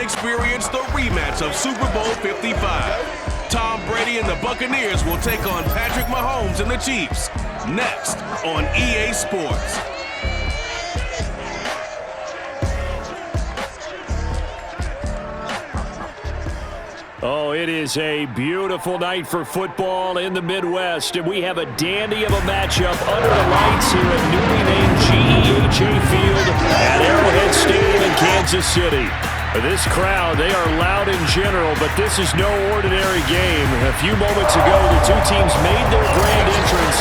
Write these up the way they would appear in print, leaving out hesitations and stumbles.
experience the rematch of Super Bowl 55. Tom Brady and the Buccaneers will take on Patrick Mahomes and the Chiefs. Next on EA Sports. Oh, it is a beautiful night for football in the Midwest, and we have a dandy of a matchup under the lights here at newly named GEHA Field at Arrowhead Stadium in Kansas City. This crowd, they are loud in general, but this is no ordinary game. A few moments ago, the two teams made their grand entrance.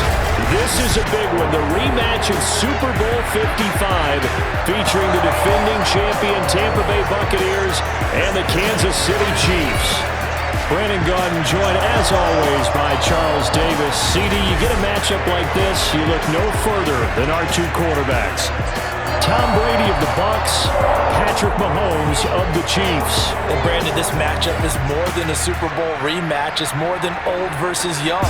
This is a big one, the rematch of Super Bowl 55, featuring the defending champion Tampa Bay Buccaneers and the Kansas City Chiefs. Brandon Gaudin joined, as always, by Charles Davis. CD, you get a matchup like this, you look no further than our two quarterbacks. Tom Brady of the Bucs, Patrick Mahomes of the Chiefs. And Brandon, this matchup is more than a Super Bowl rematch. It's more than old versus young.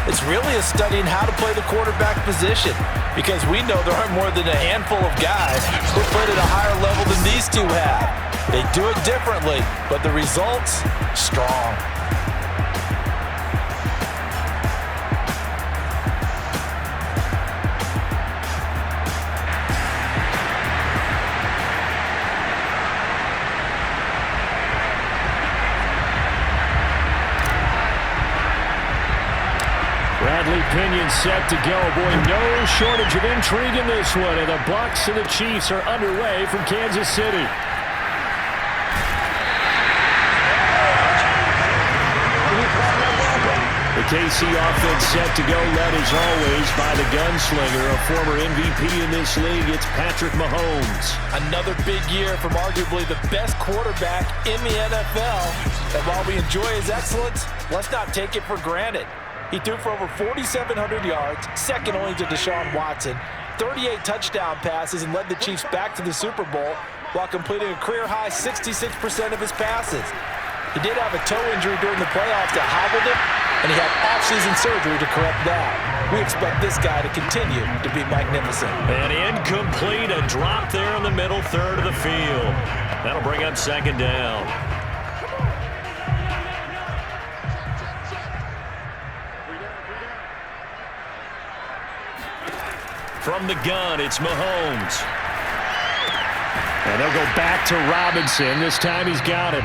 It's really a study in how to play the quarterback position, because we know there aren't more than a handful of guys who played at a higher level than these two have. They do it differently, but the results, strong. Bradley Pinion set to go. Boy, no shortage of intrigue in this one. And the Bucs and the Chiefs are underway from Kansas City. The KC offense set to go, led as always by the gunslinger, a former MVP in this league. It's Patrick Mahomes. Another big year from arguably the best quarterback in the NFL. And while we enjoy his excellence, let's not take it for granted. He threw for over 4,700 yards, second only to Deshaun Watson, 38 touchdown passes, and led the Chiefs back to the Super Bowl while completing a career-high 66% of his passes. He did have a toe injury during the playoffs that hobbled him, and he had off-season surgery to correct that. We expect this guy to continue to be magnificent. And incomplete, a drop there in the middle third of the field. That'll bring up second down. From the gun, it's Mahomes. And they'll go back to Robinson. This time he's got it.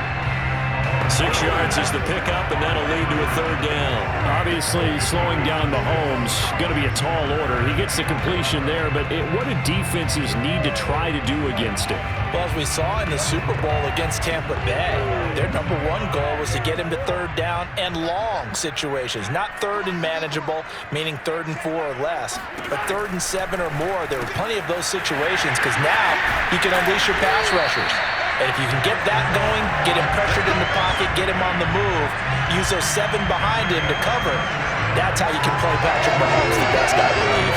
6 yards is the pickup, and that'll lead to a third down. Obviously, slowing down Mahomes, going to be a tall order. He gets the completion there, but what do defenses need to try to do against it? Well, as we saw in the Super Bowl against Tampa Bay, their number one goal was to get him to third down and long situations. Not third and manageable, meaning 3rd and 4 or less, but 3rd and 7 or more. There were plenty of those situations, because now you can unleash your pass rushers. And if you can get that going, get him pressured in the pocket, get him on the move, use those 7 behind him to cover, that's how you can play Patrick Mahomes the best, I believe.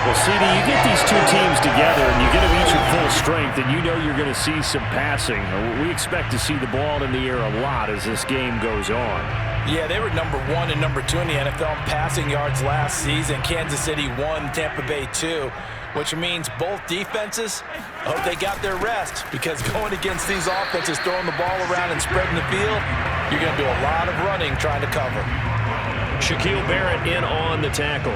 Well, CD, you get these two teams together and you get them each at full strength, and you know you're going to see some passing. We expect to see the ball in the air a lot as this game goes on. Yeah, they were number 1 and number 2 in the NFL in passing yards last season. Kansas City 1, Tampa Bay 2. Which means both defenses, I hope they got their rest, because going against these offenses, throwing the ball around and spreading the field, you're going to do a lot of running trying to cover. Shaquille Barrett in on the tackle.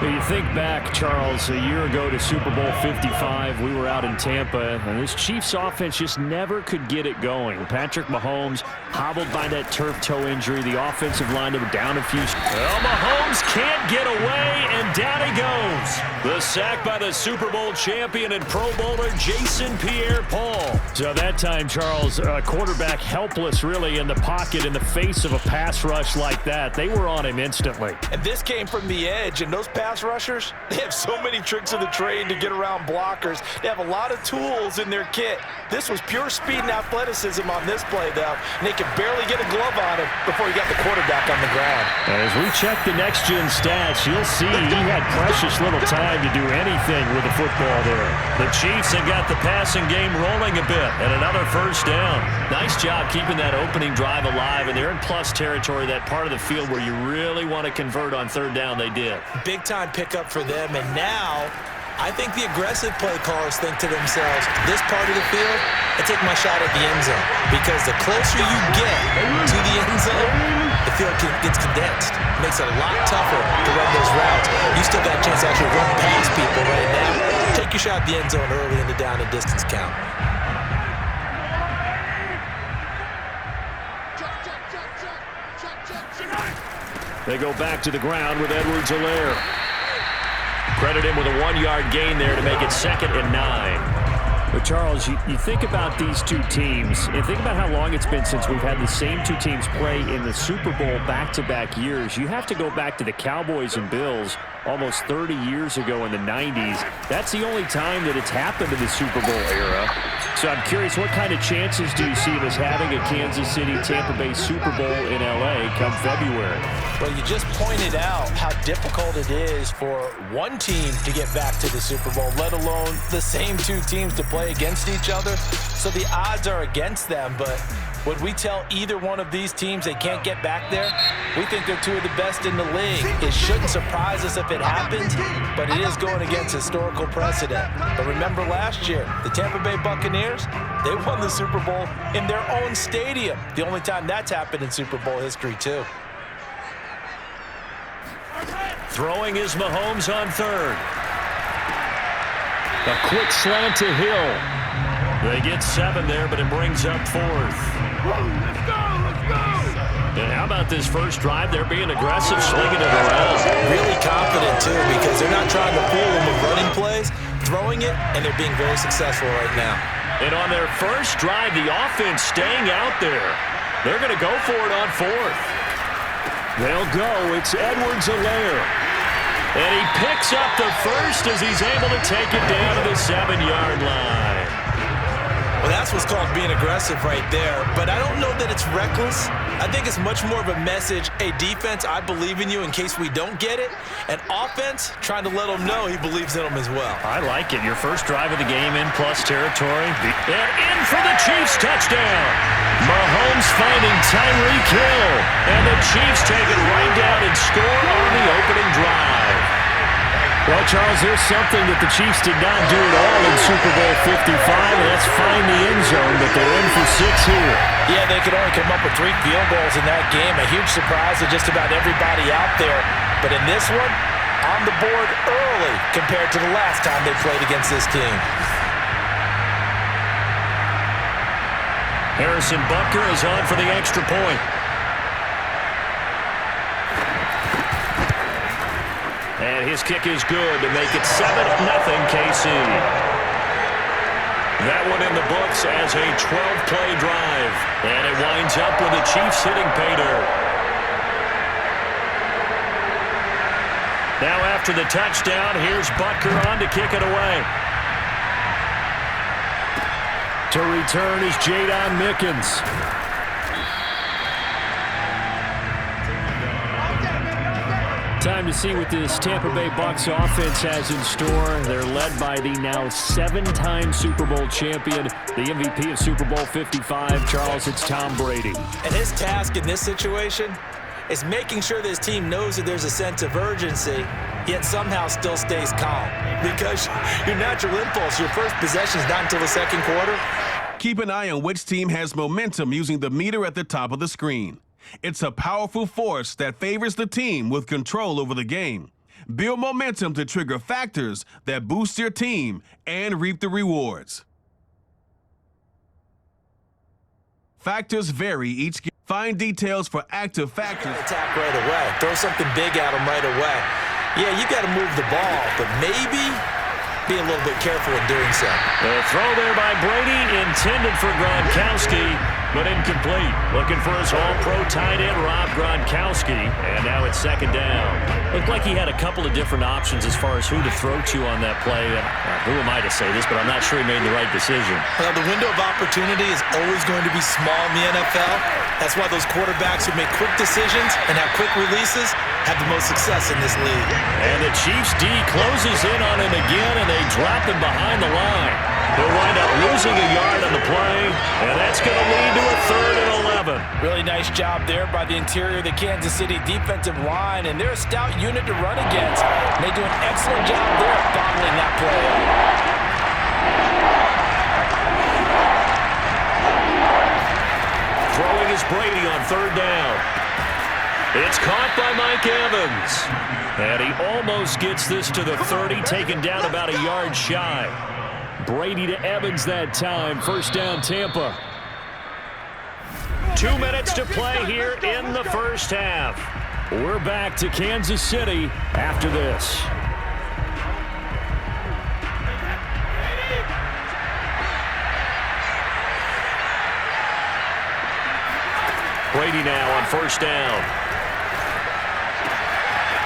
You think back, Charles, a year ago to Super Bowl 55, we were out in Tampa, and this Chiefs offense just never could get it going. Patrick Mahomes hobbled by that turf toe injury. The offensive line down a few. Well, Mahomes can't get away, and down he goes. The sack by the Super Bowl champion and Pro Bowler Jason Pierre-Paul. So that time, Charles, quarterback helpless really in the pocket in the face of a pass rush like that. They were on him instantly. And this came from the edge, and those pass rushers, they have so many tricks of the trade to get around blockers. They have a lot of tools in their kit. This was pure speed and athleticism on this play, though, and they could barely get a glove on him before he got the quarterback on the ground. As we check the next-gen stats, you'll see he had precious little time to do anything with the football there. The Chiefs have got the passing game rolling a bit, and another first down. Nice job keeping that opening drive alive, and they're in plus territory, that part of the field where you really want to convert on third down. They did. Big time pickup for them, and now I think the aggressive play callers think to themselves, this part of the field, I take my shot at the end zone. Because the closer you get to the end zone, the field gets condensed. It makes it a lot tougher to run those routes. You still got a chance to actually run past people right now. Take your shot at the end zone early in the down and distance count. They go back to the ground with Edwards-Helaire. Credit him with a 1-yard gain there to make it 2nd and 9. But Charles, you think about these two teams, and think about how long it's been since we've had the same two teams play in the Super Bowl back-to-back years. You have to go back to the Cowboys and Bills almost 30 years ago in the 90s. That's the only time that it's happened in the Super Bowl era. So I'm curious, what kind of chances do you see of us having a Kansas City, Tampa Bay Super Bowl in L.A. come February? Well, you just pointed out how difficult it is for one team to get back to the Super Bowl, let alone the same two teams to play against each other. So the odds are against them, but would we tell either one of these teams they can't get back there? We think they're two of the best in the league. It shouldn't surprise us if it happens, but it is going against historical precedent. But remember last year, the Tampa Bay Buccaneers, they won the Super Bowl in their own stadium. The only time that's happened in Super Bowl history, too. Throwing is Mahomes on 3rd. A quick slant to Hill. They get 7 there, but it brings up 4th. Let's go, let's go! And how about this first drive? They're being aggressive, slinging it around. Really confident, too, because they're not trying to fool them with running plays, throwing it, and they're being very successful right now. And on their first drive, the offense staying out there. They're going to go for it on 4th. They'll go. It's Edwards-Helaire. And he picks up the first as he's able to take it down to the 7-yard line. Well, that's what's called being aggressive right there. But I don't know that it's reckless. I think it's much more of a message, hey, defense, I believe in you in case we don't get it. And offense, trying to let him know he believes in them as well. I like it. Your first drive of the game in plus territory. And in for the Chiefs touchdown. Mahomes finding Tyreek Hill. And the Chiefs take it right down and score on the opening drive. Well, Charles, there's something that the Chiefs did not do at all in Super Bowl 55, and that's find the end zone, but they're in for 6 here. Yeah, they could only come up with 3 field goals in that game. A huge surprise to just about everybody out there. But in this one, on the board early compared to the last time they played against this team. Harrison Butker is on for the extra point. And his kick is good to make it 7-0 KC. That one in the books as a 12-play drive. And it winds up with the Chiefs hitting pay dirt. Now after the touchdown, here's Butker on to kick it away. To return is Jadon Mickens. Time to see what this Tampa Bay Bucs offense has in store. They're led by the now 7-time Super Bowl champion, the MVP of Super Bowl 55, Charles, it's Tom Brady. And his task in this situation is making sure this team knows that there's a sense of urgency, yet somehow still stays calm. Because your natural impulse, your first possession is not until the second quarter. Keep an eye on which team has momentum using the meter at the top of the screen. It's a powerful force that favors the team with control over the game. Build momentum to trigger factors that boost your team and reap the rewards. Factors vary each game. Find details for active factors. Attack right away. Throw something big at them right away. Yeah, you got to move the ball, but maybe be a little bit careful in doing so. The throw there by Brady intended for Gronkowski, but incomplete. Looking for his all-pro tight end, Rob Gronkowski, and now it's 2nd down. Looked like he had a couple of different options as far as who to throw to on that play. Who am I to say this, but I'm not sure he made the right decision. Well, the window of opportunity is always going to be small in the NFL. That's why those quarterbacks who make quick decisions and have quick releases have the most success in this league. And the Chiefs D closes in on him again, and they drop him behind the line. They'll wind up losing a yard on the play, and that's going to lead to a 3rd and 11. Really nice job there by the interior of the Kansas City defensive line, and they're a stout unit to run against. And they do an excellent job there bottling that play off by Mike Evans. And he almost gets this to the 30, taken down about a yard shy. Brady to Evans that time. First down, Tampa. 2 minutes to play here in the first half. We're back to Kansas City after this. Brady now on first down.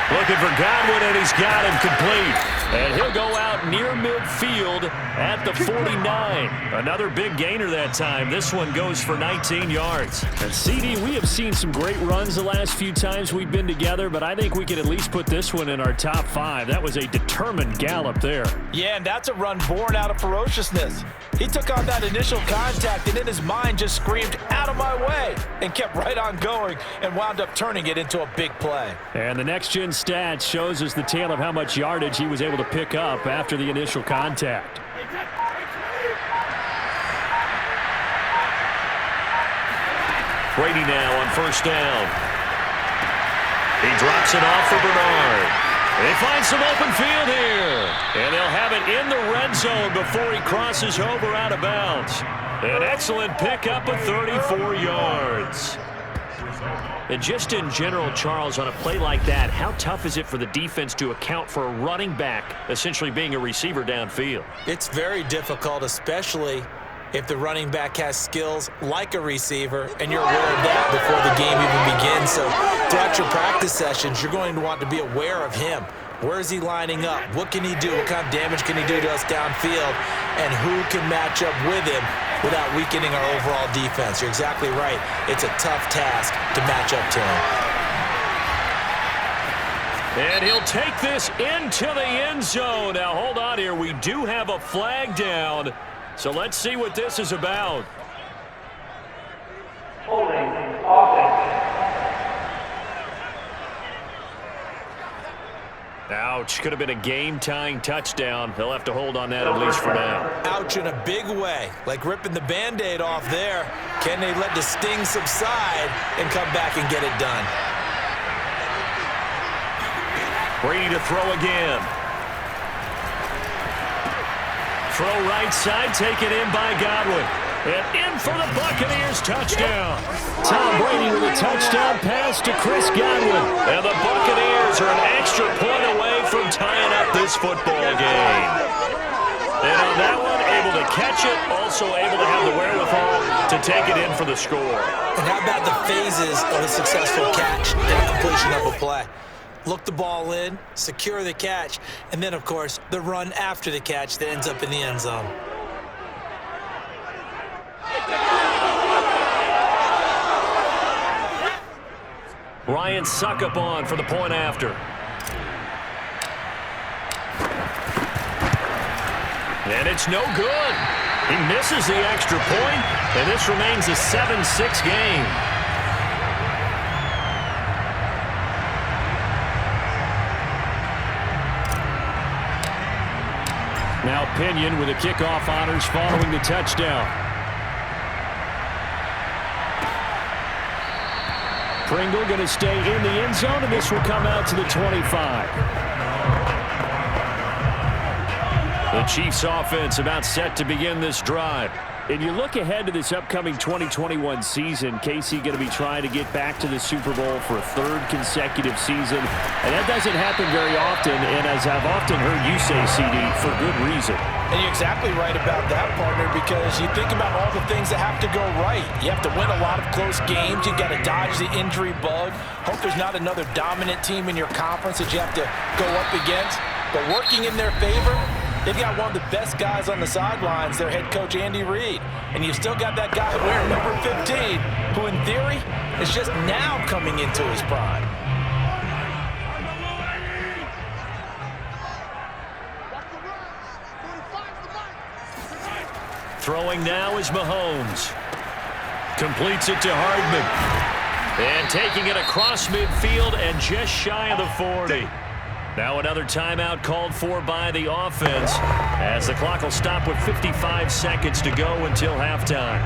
Looking for Godwin, and he's got him complete. And he'll go out near midfield at the 49. Another big gainer that time. This one goes for 19 yards. And CD, we have seen some great runs the last few times we've been together, but I think we can at least put this one in our top 5. That was a determined gallop there. Yeah, and that's a run born out of ferociousness. He took on that initial contact, and in his mind just screamed, "Out of my way," and kept right on going and wound up turning it into a big play. And the next-gen stats shows us the tale of how much yardage he was able to pick up after the initial contact. Brady now on first down. He drops it off for Bernard. They find some open field here. And they'll have it in the red zone before he crosses over out of bounds. An excellent pickup of 34 yards. And just in general, Charles, on a play like that, how tough is it for the defense to account for a running back essentially being a receiver downfield? It's very difficult, especially if the running back has skills like a receiver, and you're aware of that before the game even begins. So throughout your practice sessions, you're going to want to be aware of him. Where is he lining up? What can he do? What kind of damage can he do to us downfield? And who can match up with him without weakening our overall defense? You're exactly right. It's a tough task to match up to him. And he'll take this into the end zone. Now, hold on here. We do have a flag down. So let's see what this is about. Holding offense. Ouch. Could have been a game-tying touchdown. They'll have to hold on that at least for now. Ouch in a big way. Like ripping the Band-Aid off there. Can they let the sting subside and come back and get it done? Brady to throw again. Throw right side, taken in by Godwin. And in for the Buccaneers touchdown. Tom Brady with a touchdown pass to Chris Godwin. And the Buccaneers are an extra point away from tying up this football game. And on that one, able to catch it, also able to have the wherewithal to take it in for the score. And how about the phases of a successful catch and a completion of a play? Look the ball in, secure the catch, and then, of course, the run after the catch that ends up in the end zone. Ryan Suckup on for the point after. And it's no good. He misses the extra point, and this remains a 7-6 game. Now Pinion with the kickoff honors following the touchdown. Pringle going to stay in the end zone, and this will come out to the 25. The Chiefs offense about set to begin this drive. And you look ahead to this upcoming 2021 season, KC going to be trying to get back to the Super Bowl for a third consecutive season. And that doesn't happen very often, and as I've often heard you say, CD, for good reason. And you're exactly right about that, partner, because you think about all the things that have to go right. You have to win a lot of close games. You got to dodge the injury bug. Hope there's not another dominant team in your conference that you have to go up against. But working in their favor, they've got one of the best guys on the sidelines, their head coach, Andy Reid. And you've still got that guy wearing number 15, who in theory is just now coming into his prime. Throwing now is Mahomes. Completes it to Hardman. And taking it across midfield and just shy of the 40. Now another timeout called for by the offense as the clock will stop with 55 seconds to go until halftime.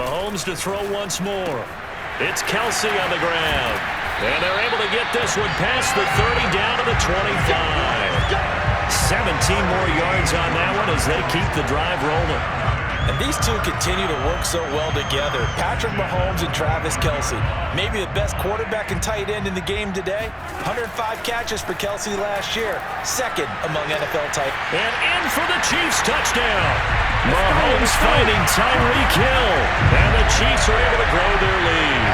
Mahomes to throw once more. It's Kelsey on the ground. And they're able to get this one past the 30 down to the 25. 17 more yards on that one as they keep the drive rolling. And these two continue to work so well together. Patrick Mahomes and Travis Kelsey. Maybe the best quarterback and tight end in the game today. 105 catches for Kelsey last year. Second among NFL tight. And in for the Chiefs touchdown. Mahomes finding Tyreek Hill. And the Chiefs are able to grow their lead.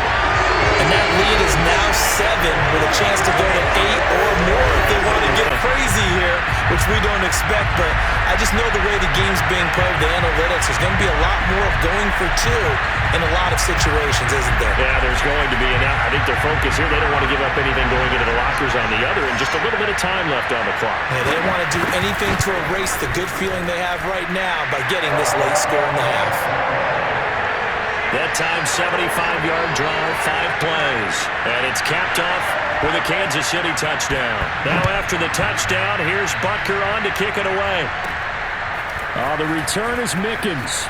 And that lead is now 7 with a chance to go to 8 or more if they want to get crazy here, which we don't expect. But I just know the way the game's being played, the analytics, there's going to be a lot more of going for 2 in a lot of situations, isn't there? Yeah, there's going to be. And I think their focus here, they don't want to give up anything going into the lockers on the other, and just a little bit of time left on the clock. Yeah, they don't want to do anything to erase the good feeling they have right now by getting this late score in the half. That time, 75-yard drive, 5 plays. And it's capped off with a Kansas City touchdown. Now after the touchdown, here's Butker on to kick it away. The return is Mickens.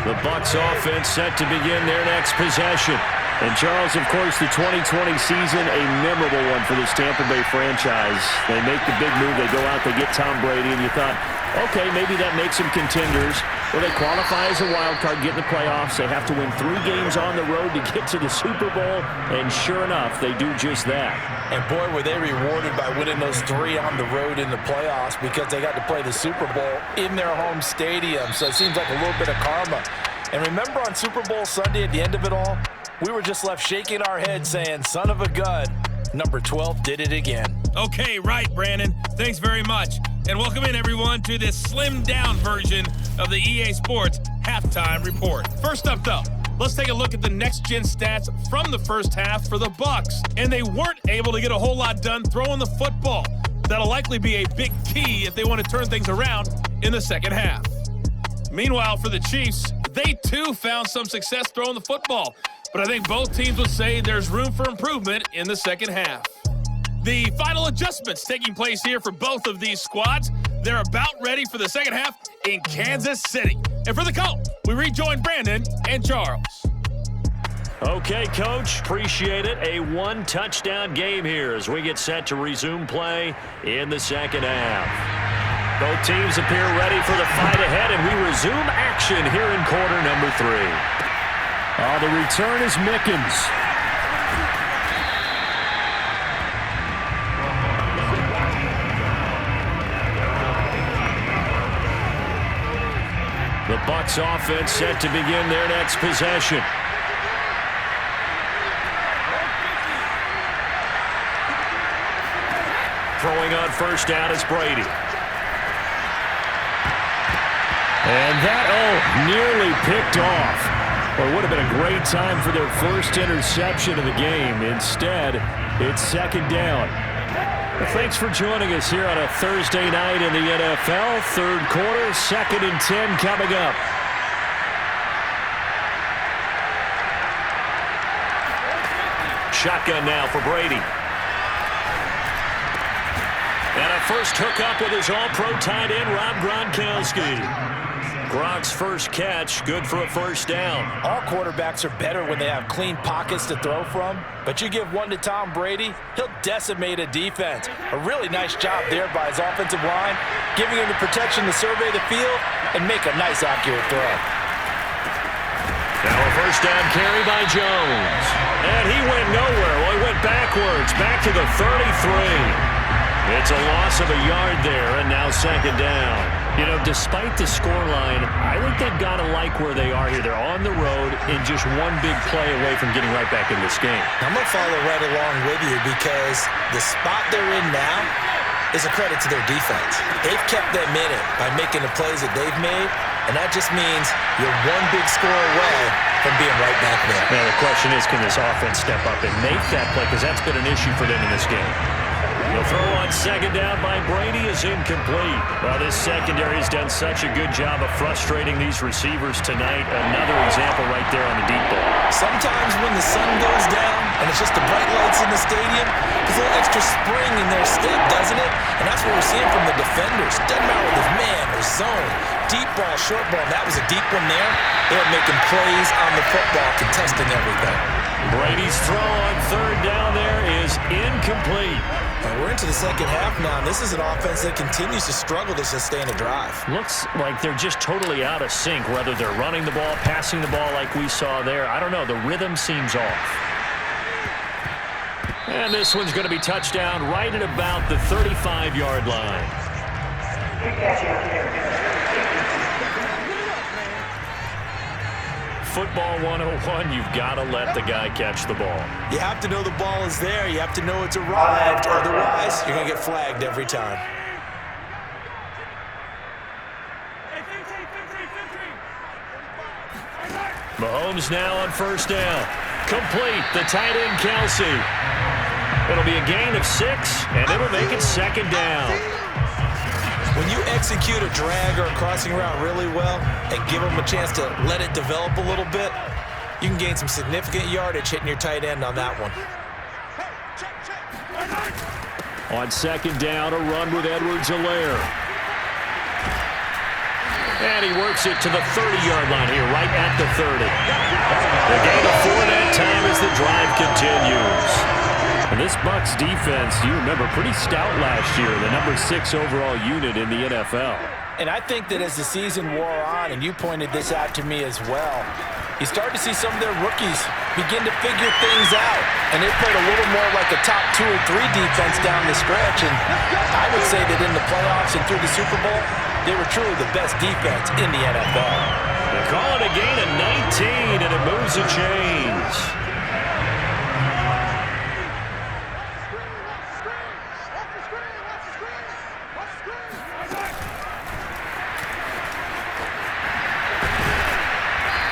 The Bucs offense set to begin their next possession. And Charles, of course, the 2020 season, a memorable one for this Tampa Bay franchise. They make the big move. They go out, they get Tom Brady, and you thought, okay, maybe that makes them contenders. Well, they qualify as a wild card, get in the playoffs. They have to win 3 games on the road to get to the Super Bowl, and sure enough, they do just that. And boy, were they rewarded by winning those 3 on the road in the playoffs because they got to play the Super Bowl in their home stadium. So it seems like a little bit of karma. And remember on Super Bowl Sunday at the end of it all, we were just left shaking our heads saying, son of a gun, number 12 did it again. Okay, right, Brandon. Thanks very much. And welcome in, everyone, to this slimmed-down version of the EA Sports Halftime Report. First up, though, let's take a look at the next-gen stats from the first half for the Bucs. And they weren't able to get a whole lot done throwing the football. That'll likely be a big key if they want to turn things around in the second half. Meanwhile, for the Chiefs, they, too, found some success throwing the football. But I think both teams would say there's room for improvement in the second half. The final adjustments taking place here for both of these squads. They're about ready for the second half in Kansas City. And for the call, we rejoin Brandon and Charles. Okay, Coach, appreciate it. A 1-touchdown game here as we get set to resume play in the second half. Both teams appear ready for the fight ahead, and we resume action here in quarter number 3. The return is Mickens. The Bucs offense set to begin their next possession. Throwing on first down is Brady. And that, nearly picked off. Well, it would have been a great time for their first interception of the game. Instead, it's second down. Well, thanks for joining us here on a Thursday night in the NFL. Third quarter, 2nd and 10 coming up. Shotgun now for Brady. And a first hookup with his all-pro tight end, Rob Gronkowski. Gronk's first catch, good for a first down. All quarterbacks are better when they have clean pockets to throw from, but you give one to Tom Brady, he'll decimate a defense. A really nice job there by his offensive line, giving him the protection to survey the field and make a nice, accurate throw. Now a first down carry by Jones. And he went nowhere. Well, he went backwards, back to the 33. It's a loss of a yard there, and now second down. You know, despite the scoreline, I think they've got to like where they are here. They're on the road and just one big play away from getting right back in this game. I'm going to follow right along with you because the spot they're in now is a credit to their defense. They've kept them in it by making the plays that they've made, and that just means you're one big score away from being right back there. Now, the question is, can this offense step up and make that play? Because that's been an issue for them in this game. He'll throw on second down by Brady is incomplete. Well, this secondary has done such a good job of frustrating these receivers tonight. Another example right there on the deep ball. Sometimes when the sun goes down and it's just the bright lights in the stadium, there's a little extra spring in their step, doesn't it? And that's what we're seeing from the defenders. Doesn't matter if it's man or zone, deep ball, short ball. That was a deep one there. They're making plays on the football, contesting everything. Brady's throw on third down there is incomplete. And we're into the second half now, and this is an offense that continues to struggle to sustain a drive. Looks like they're just totally out of sync, whether they're running the ball, passing the ball like we saw there. I don't know. The rhythm seems off. And this one's going to be touchdown right at about the 35-yard line. Football 101, you've got to let the guy catch the ball. You have to know the ball is there. You have to know it's arrived. Otherwise, you're going to get flagged every time. Mahomes now on first down. Complete. The tight end, Kelsey. It'll be a gain of 6, and it'll make it second down. When you execute a drag or a crossing route really well and give them a chance to let it develop a little bit, you can gain some significant yardage hitting your tight end on that one. On second down, a run with Edwards-Helaire. And he works it to the 30-yard line here, right at the 30. The gain of 4 that time as the drive continues. And this Bucs defense, you remember, pretty stout last year, the number 6 overall unit in the NFL. And I think that as the season wore on, and you pointed this out to me as well, you start to see some of their rookies begin to figure things out. And they played a little more like a top 2 or 3 defense down the stretch. And I would say that in the playoffs and through the Super Bowl, they were truly the best defense in the NFL. They call it a gain of 19, and it moves the chains.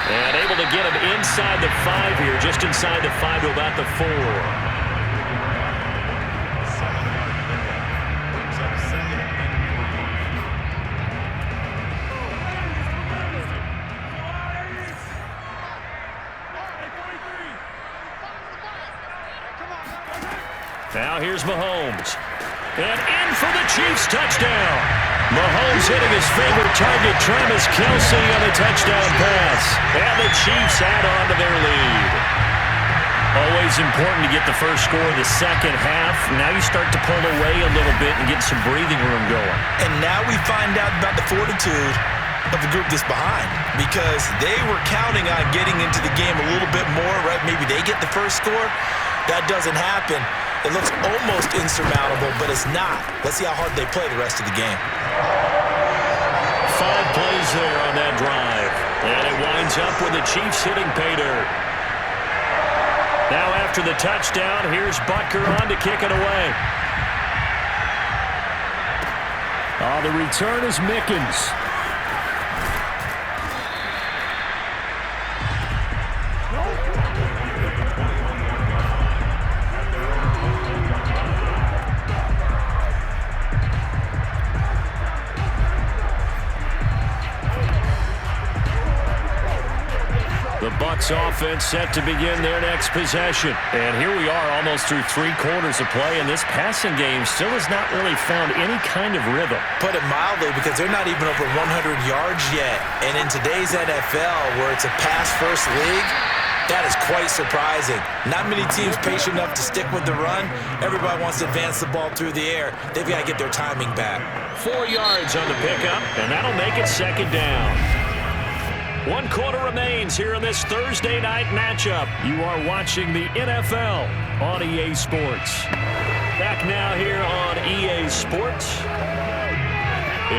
And able to get him inside the 5 here, just inside the 5 to about the 4. Now here's Mahomes. And in for the Chiefs touchdown. Mahomes hitting his favorite target, Travis Kelce, on a touchdown pass. And the Chiefs add on to their lead. Always important to get the first score of the second half. Now you start to pull away a little bit and get some breathing room going. And now we find out about the fortitude of the group that's behind, because they were counting on getting into the game a little bit more, right? Maybe they get the first score. That doesn't happen. It looks almost insurmountable, but it's not. Let's see how hard they play the rest of the game. 5 plays there on that drive. And it winds up with the Chiefs hitting pay dirt. Now after the touchdown, here's Butker on to kick it away. The return is Mickens. The Bucs offense set to begin their next possession. And here we are almost through 3 quarters of play, and this passing game still has not really found any kind of rhythm. Put it mildly, because they're not even over 100 yards yet. And in today's NFL, where it's a pass-first league, that is quite surprising. Not many teams patient enough to stick with the run. Everybody wants to advance the ball through the air. They've got to get their timing back. 4 yards on the pickup, and that'll make it second down. 1 quarter remains here in this Thursday night matchup. You are watching the NFL on EA Sports. Back now here on EA Sports.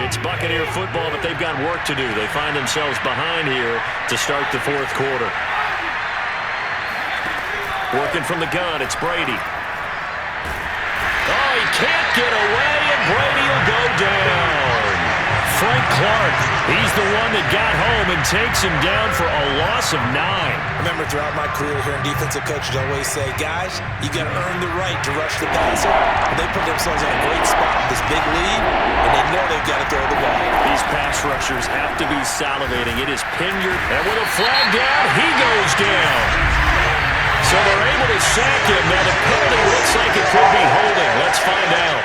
It's Buccaneer football, but they've got work to do. They find themselves behind here to start the 4th quarter. Working from the gun, it's Brady. Oh, he can't get away, and Brady will go down. Frank Clark He's the one that got home and takes him down for a loss of 9. I remember throughout my career here in defensive coaches always say, guys, you got to earn the right to rush the passer. And they put themselves in a great spot with this big lead, and they know they've got to throw the ball. These pass rushers have to be salivating. It is Pinyard, and with a flag down, he goes down. So they're able to sack him. Now the penalty looks like it could be holding. Let's find out.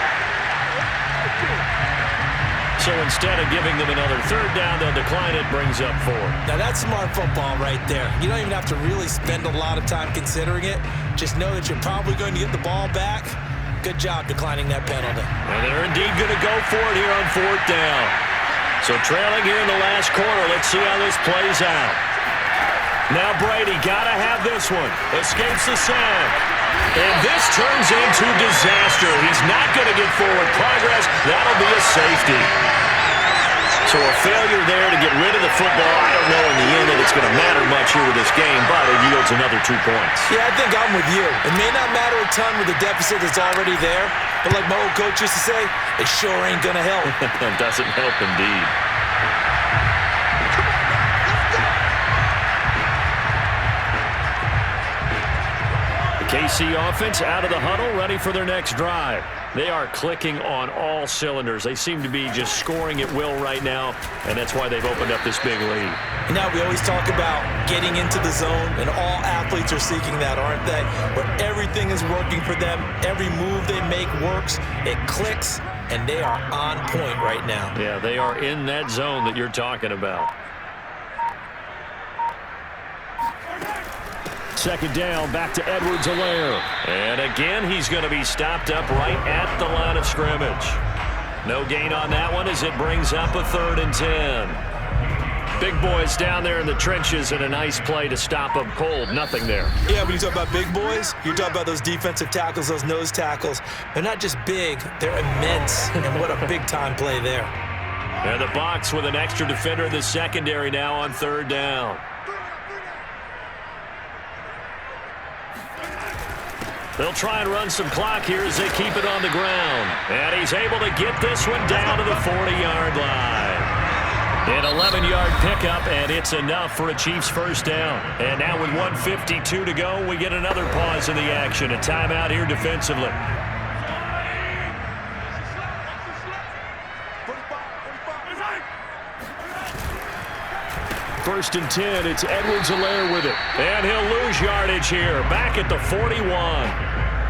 So instead of giving them another third down, they'll decline it, brings up 4. Now that's smart football right there. You don't even have to really spend a lot of time considering it. Just know that you're probably going to get the ball back. Good job declining that penalty. And they're indeed going to go for it here on 4th down. So trailing here in the last quarter, let's see how this plays out. Now Brady got to have this one. Escapes the sack. And this turns into disaster. He's not going to get forward progress. That'll be a safety. So a failure there to get rid of the football. I don't know in the end that it's going to matter much here with this game, but it yields another 2 points. Yeah, I think I'm with you. It may not matter a ton with the deficit that's already there, but like my old coach used to say, it sure ain't going to help. It doesn't help indeed. KC offense out of the huddle, ready for their next drive. They are clicking on all cylinders. They seem to be just scoring at will right now, and that's why they've opened up this big lead. And now we always talk about getting into the zone, and all athletes are seeking that, aren't they? Where everything is working for them. Every move they make works. It clicks, and they are on point right now. Yeah, they are in that zone that you're talking about. Second down, back to Edwards-Helaire. And again, he's going to be stopped up right at the line of scrimmage. No gain on that one as it brings up a 3rd and 10. Big boys down there in the trenches, and a nice play to stop them cold. Nothing there. Yeah, when you talk about big boys, you're talking about those defensive tackles, those nose tackles. They're not just big, they're immense. And what a big-time play there. And the Bucs with an extra defender in the secondary now on 3rd down. They'll try and run some clock here as they keep it on the ground. And he's able to get this one down to the 40-yard line. An 11-yard pickup, and it's enough for a Chiefs 1st down. And now with 1:52 to go, we get another pause in the action. A timeout here defensively. 1st and 10, it's Edwards-Helaire with it. And he'll lose yardage here, back at the 41.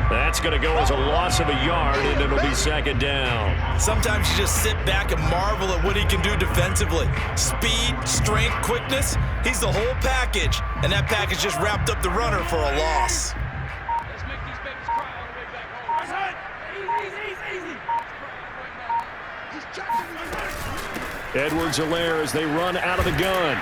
That's going to go as a loss of a yard, and it'll be 2nd down. Sometimes you just sit back and marvel at what he can do defensively. Speed, strength, quickness, he's the whole package. And that package just wrapped up the runner for a loss. Let's make these babies cry all the way back home. Easy. Edwards-Helaire as they run out of the gun.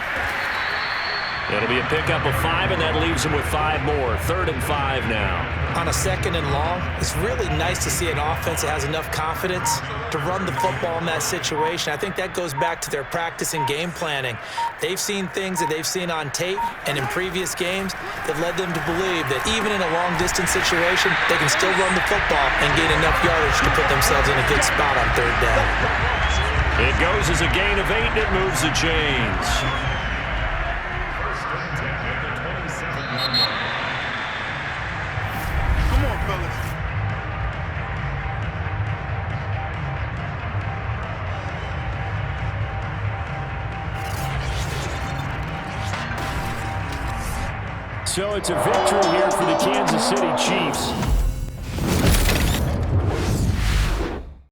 It'll be a pickup of 5, and that leaves them with 5 more. 3rd and 5 now. On a 2nd and long, it's really nice to see an offense that has enough confidence to run the football in that situation. I think that goes back to their practice and game planning. They've seen things that they've seen on tape and in previous games that led them to believe that even in a long-distance situation, they can still run the football and gain enough yardage to put themselves in a good spot on 3rd down. It goes as a gain of 8, and it moves the chains. Come on, fellas. So it's a victory here for the Kansas City Chiefs.